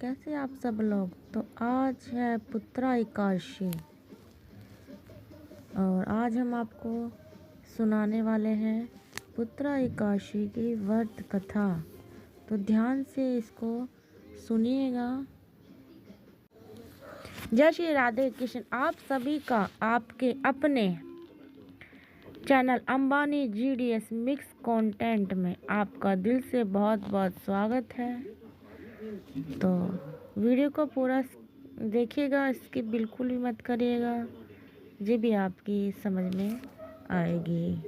कैसे आप सब लोग। तो आज है पुत्रा एकादशी और आज हम आपको सुनाने वाले हैं पुत्रा एकादशी की व्रत कथा। तो ध्यान से इसको सुनिएगा। जय श्री राधे कृष्ण। आप सभी का आपके अपने channel Ambani GDS mix content में आपका दिल से बहुत बहुत स्वागत है। तो वीडियो को पूरा देखिएगा, इसकी बिल्कुल भी मत करिएगा, ये भी आपकी समझ में आएगी।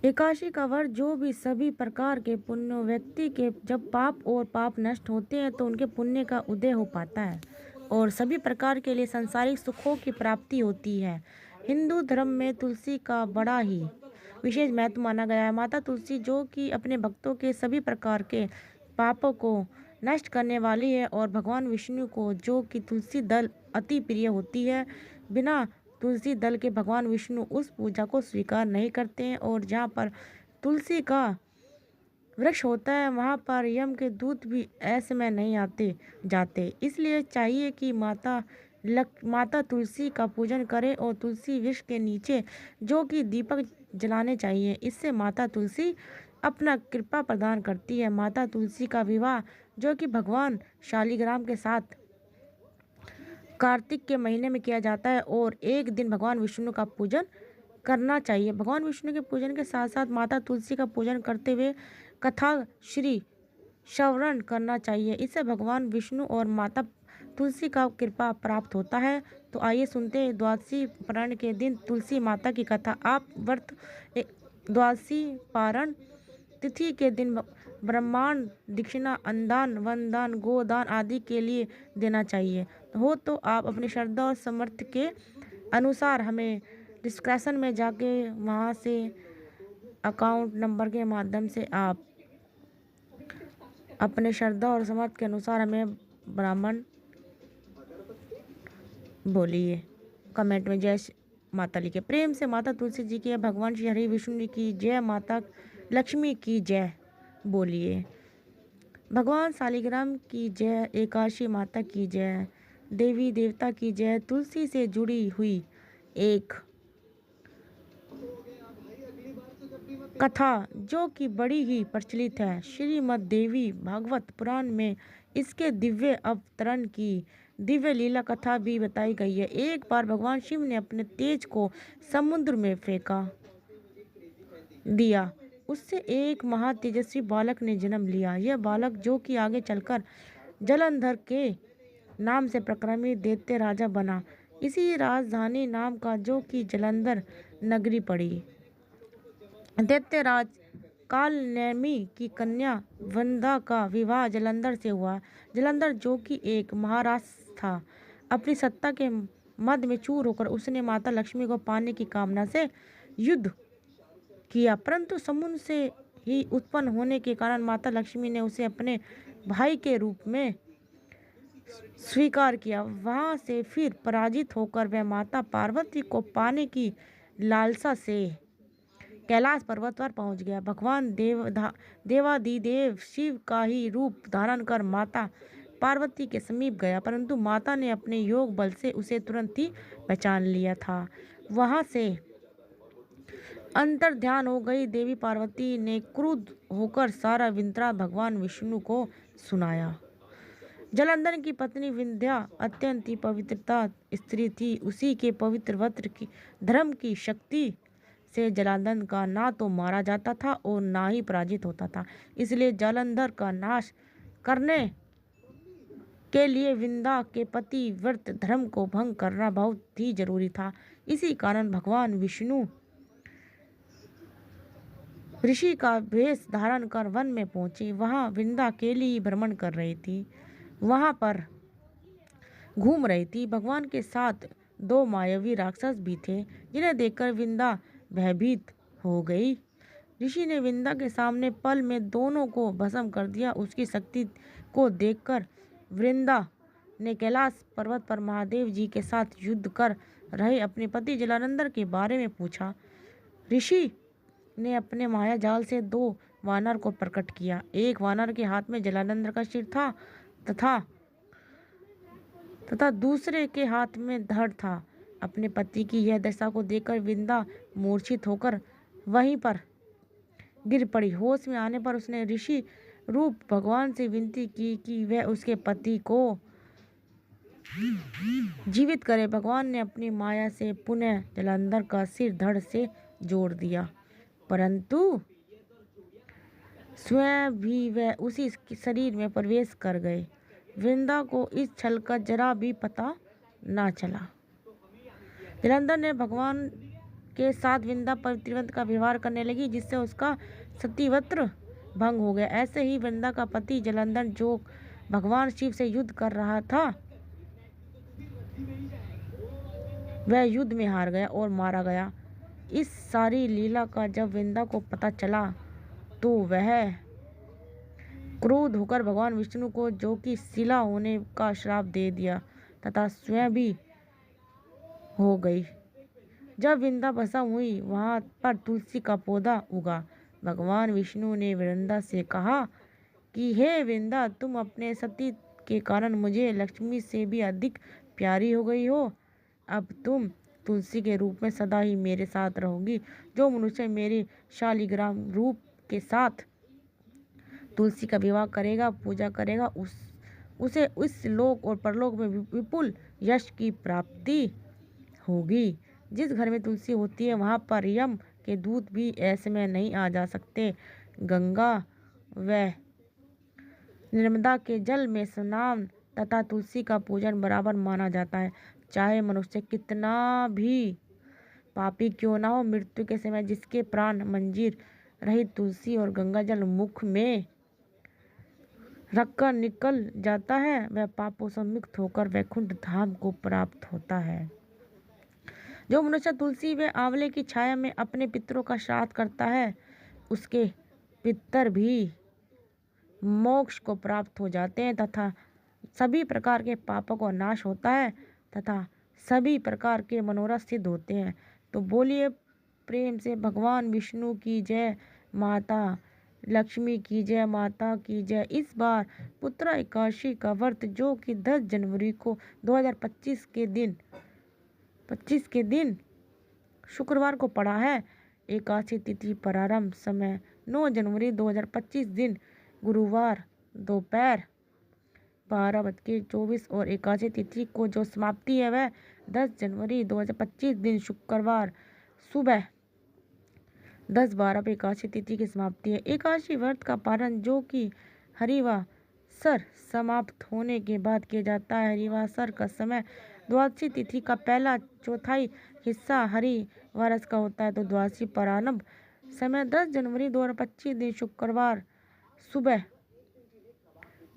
एकादशी का व्रत जो भी सभी प्रकार के पुण्य व्यक्ति के जब पाप और पाप नष्ट होते हैं तो उनके पुण्य का उदय हो पाता है और सभी प्रकार के लिए सांसारिक सुखों की प्राप्ति होती है। हिंदू धर्म में तुलसी का बड़ा ही विशेष महत्व माना गया है। माता तुलसी जो कि अपने भक्तों के सभी प्रकार के पापों को नष्ट करने वाली है और भगवान विष्णु को जो कि तुलसी दल अति प्रिय होती है। बिना तुलसी दल के भगवान विष्णु उस पूजा को स्वीकार नहीं करते हैं और जहाँ पर तुलसी का वृक्ष होता है वहाँ पर यम के दूत भी ऐसे में नहीं आते जाते। इसलिए चाहिए कि माता तुलसी का पूजन करें और तुलसी वृक्ष के नीचे जो कि दीपक जलाने चाहिए। इससे माता तुलसी अपना कृपा प्रदान करती है। माता तुलसी का विवाह जो कि भगवान शालिग्राम के साथ कार्तिक के महीने में किया जाता है और एक दिन भगवान विष्णु का पूजन करना चाहिए। भगवान विष्णु के पूजन के साथ साथ माता तुलसी का पूजन करते हुए कथा श्री श्रवण करना चाहिए। इससे भगवान विष्णु और माता तुलसी का कृपा प्राप्त होता है। तो आइए सुनते हैं द्वादशी पारण के दिन तुलसी माता की कथा। आप व्रत द्वादशी पारण तिथि के दिन ब्रह्मांड दक्षिणा अन्नदान वनदान गोदान आदि के लिए देना चाहिए हो तो आप अपनी श्रद्धा और सामर्थ्य के अनुसार हमें डिस्क्रिप्शन में जाके वहाँ से अकाउंट नंबर के माध्यम से आप अपने श्रद्धा और सामर्थ्य के अनुसार हमें ब्राह्मण बोलिए। कमेंट में जय माता लिखे। प्रेम से माता तुलसी जी की, भगवान श्री हरि विष्णु की जय, माता लक्ष्मी की जय बोलिए। भगवान शालिग्राम की जय, एकादशी माता की जय, देवी देवता की जय। तुलसी से जुड़ी हुई एक कथा जो कि बड़ी ही प्रचलित है। श्रीमद् देवी भागवत पुराण में इसके दिव्य अवतरण की दिव्य लीला कथा भी बताई गई है। एक बार भगवान शिव ने अपने तेज को समुद्र में फेंका दिया। उससे एक महातेजस्वी बालक ने जन्म लिया। यह बालक जो कि आगे चलकर जलंधर के नाम से प्रक्रमित दैत्य राजा बना। इसी राजधानी नाम का जो कि जलंधर नगरी पड़ी। दैत्यराज कालनेमी की कन्या वंदा का विवाह जलंधर से हुआ। जलंधर जो कि एक महाराष्ट्र था, अपनी सत्ता के मद में चूर होकर उसने माता लक्ष्मी को पाने की कामना से युद्ध किया, परंतु समुद्र से ही उत्पन्न होने के कारण माता लक्ष्मी ने उसे अपने भाई के रूप में स्वीकार किया। वहां से फिर पराजित होकर वह माता पार्वती को पाने की लालसा से कैलाश पर्वत पर पहुंच गया। भगवान देवाधिदेव शिव का ही रूप धारण कर माता पार्वती के समीप गया, परंतु माता ने अपने योग बल से उसे तुरंत ही पहचान लिया था। वहां से अंतर ध्यान हो गई। देवी पार्वती ने क्रुद्ध होकर सारा वृत्तांत भगवान विष्णु को सुनाया। जलंधर की पत्नी विंध्या अत्यंत ही पवित्रता स्त्री थी। उसी के पवित्र व्रत की धर्म की शक्ति से जलंधर का ना तो मारा जाता था और ना ही पराजित होता था। इसलिए जलंधर का नाश करने के लिए विंध्या के पति व्रत धर्म को भंग करना बहुत ही जरूरी था। इसी कारण भगवान विष्णु ऋषि का वेश धारण कर वन में पहुंचे। वहां विंध्या अकेली ही भ्रमण कर रही थी, वहां पर घूम रही थी। भगवान के साथ दो मायावी राक्षस भी थे, जिन्हें देखकर विंध्या भयभीत हो गई। ऋषि ने विंध्या के सामने पल में दोनों को भस्म कर दिया। उसकी शक्ति को देखकर विंध्या ने कैलाश पर्वत पर महादेव जी के साथ युद्ध कर रहे अपने पति जलानंदर के बारे में पूछा। ऋषि ने अपने माया जाल से 2 वानर को प्रकट किया। एक वानर के हाथ में जलानंद का सिर था तथा दूसरे के हाथ में धड़ था। अपने पति की यह दशा को देखकर विंदा मूर्छित होकर वहीं पर गिर पड़ी। होश में आने पर उसने ऋषि रूप भगवान से विनती की कि वह उसके पति को जीवित करे। भगवान ने अपनी माया से पुनः जलंधर का सिर धड़ से जोड़ दिया, परंतु स्वयं भी वह उसी शरीर में प्रवेश कर गए। वृंदा को इस छल का जरा भी पता ना चला। जलंधर ने भगवान के साथ वृंदा पर त्रिवंत का व्यवहार करने लगी, जिससे उसका सतीव्रत भंग हो गया। ऐसे ही वृंदा का पति जलंधर, जो भगवान शिव से युद्ध कर रहा था, वह युद्ध में हार गया और मारा गया। इस सारी लीला का जब वृंदा को पता चला तो वह क्रोध होकर भगवान विष्णु को, जो कि शिला होने का श्राप दे दिया तथा स्वयं भी हो गई। जब वृंदा भस्म हुई, वहां पर तुलसी का पौधा उगा। भगवान विष्णु ने वृंदा से कहा कि हे वृंदा, तुम अपने सती के कारण मुझे लक्ष्मी से भी अधिक प्यारी हो गई हो। अब तुम तुलसी के रूप में सदा ही मेरे साथ रहोगी। जो मनुष्य मेरे शालिग्राम रूप के साथ तुलसी का विवाह करेगा, पूजा करेगा, उसे इस लोक और परलोक में विपुल यश की प्राप्ति होगी। जिस घर में तुलसी होती है, वहाँ पर यम के दूत भी ऐसे में नहीं आ जा सकते। गंगा व नर्मदा के जल में स्नान तथा तुलसी का पूजन बराबर माना जाता है। चाहे मनुष्य कितना भी पापी क्यों ना हो, मृत्यु के समय जिसके प्राण मंजीर रहित तुलसी और गंगा जल मुख में रखकर निकल जाता है, वह पापों से मुक्त होकर वैकुंठ धाम को प्राप्त होता है। जो मनुष्य तुलसी व आंवले की छाया में अपने पितरों का श्राद्ध करता है, उसके पितर भी मोक्ष को प्राप्त हो जाते हैं तथा सभी प्रकार के पापों का नाश होता है तथा सभी प्रकार के मनोरथ सिद्ध होते हैं। तो बोलिए प्रेम से भगवान विष्णु की जय, माता लक्ष्मी की जय, माता की जय। इस बार पुत्रा एकादशी का व्रत, जो कि 10 जनवरी को 2025 के दिन शुक्रवार को पड़ा है। एकादशी तिथि प्रारंभ समय 9 जनवरी 2025 दिन गुरुवार दोपहर 12:24 और एकादशी तिथि को जो समाप्ति है वह 10 जनवरी 2025 दिन शुक्रवार सुबह 10:12 पे एकादशी तिथि की समाप्ति है। एकादशी व्रत का पारण, जो कि हरिवासर समाप्त होने के बाद किया जाता है। हरिवासर का समय द्वादशी तिथि का पहला चौथाई हिस्सा हरिवास का होता है। तो द्वादशी प्रारंभ समय 10 जनवरी 2025 दिन शुक्रवार सुबह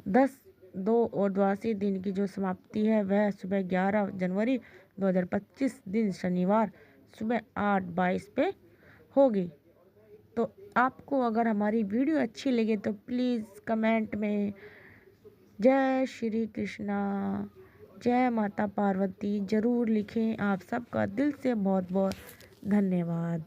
10:02 और द्वादशी दिन की जो समाप्ति है वह सुबह 11 जनवरी 2025 दिन शनिवार सुबह 8:22 पे होगी। तो आपको अगर हमारी वीडियो अच्छी लगे तो प्लीज़ कमेंट में जय श्री कृष्णा, जय माता पार्वती ज़रूर लिखें। आप सबका दिल से बहुत बहुत धन्यवाद।